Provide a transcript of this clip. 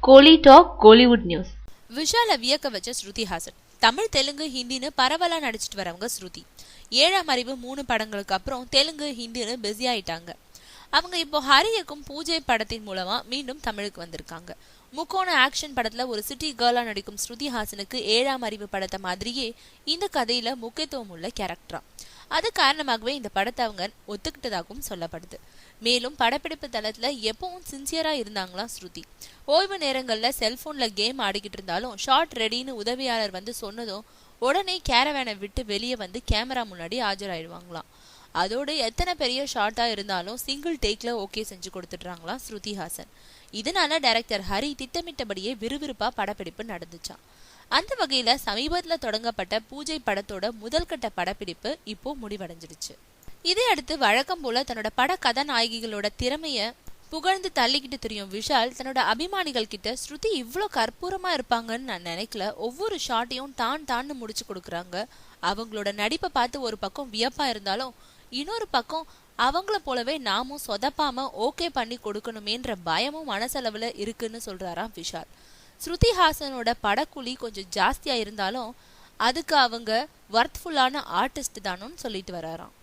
கோலி talk Kollywood news. விஷால வியக்க வச்ச ஸ்ருதி ஹாசன். தமிழ், தெலுங்கு, ஹிந்தின்னு பரவலா நடிச்சிட்டு வரவங்க ஸ்ருதி. 7ஆம் அறிவு 3 படங்களுக்கு அப்புறம் தெலுங்கு, ஹிந்தின்னு பிஸி ஆயிட்டாங்க. அவங்க இப்போ ஹரியுக்கும் பூஜை படத்தின் மூலமா மீண்டும் தமிழுக்கு வந்திருக்காங்க. முக்கோண ஆக்ஷன் படத்துல ஒரு சிட்டி கேர்ளா நடிக்கும் ஸ்ருதி ஹாசனுக்கு 7ஆம் அறிவு படத்தை மாதிரியே இந்த கதையில முக்கியத்துவம் உள்ள கேரக்டரா. அது காரணமாகவே இந்த படத்தை அவங்க ஒத்துக்கிட்டதாகவும் சொல்லப்படுது. மேலும் படப்பிடிப்பு தளத்துல எப்பவும் சின்சியரா இருந்தாங்களாம் ஸ்ருதி. ஓய்வு நேரங்கள்ல செல்போன்ல கேம் ஆடிக்கிட்டு இருந்தாலும் ஷார்ட் ரெடின்னு உதவியாளர் வந்து சொன்னதும் உடனே கேரவேனை விட்டு வெளியே வந்து கேமரா முன்னாடி ஆஜராயிடுவாங்களாம். அதோடு எத்தனை பெரிய ஷார்ட்டா இருந்தாலும் சிங்கிள் டேக்ல ஓகே செஞ்சு கொடுத்துடுறாங்களாம் ஸ்ருதி ஹாசன். இதனால டைரக்டர் ஹரி திட்டமிட்டபடியே விறுவிறுப்பா படப்பிடிப்பு நடந்துச்சான். அந்த வகையில சமீபத்துல தொடங்கப்பட்ட பூஜை படத்தோட முதல் கட்ட படப்பிடிப்பு இப்போ முடிவடைஞ்சிடுச்சு. இதையடுத்து வழக்கம் போல தன்னோட பட கதாநாயகிகளோட திறமைய புகழ்ந்து தள்ளிக்கிட்டு தெரியும் விஷால் தன்னோட அபிமானிகள் கிட்ட ஸ்ருதி இவ்வளோ கற்பூரமா இருப்பாங்கன்னு நான் நினைக்கல, ஒவ்வொரு ஷாட்டையும் டான்னு முடிச்சு கொடுக்குறாங்க. அவங்களோட நடிப்பை பார்த்து ஒரு பக்கம் வியப்பா இருந்தாலும் இன்னொரு பக்கம் அவங்கள போலவே நாமும் சொதப்பாம ஓகே பண்ணி கொடுக்கணுமேன்ற பயமும் மனசளவுல இருக்குன்னு சொல்றாராம் விஷால். ஸ்ருதி ஹாசனோட படக்குழி கொஞ்சம் ஜாஸ்தியா இருந்தாலும் அதுக்கு அவங்க வர்த்ஃபுல்லான ஆர்டிஸ்ட் தானோன்னு சொல்லிட்டு வராராம்.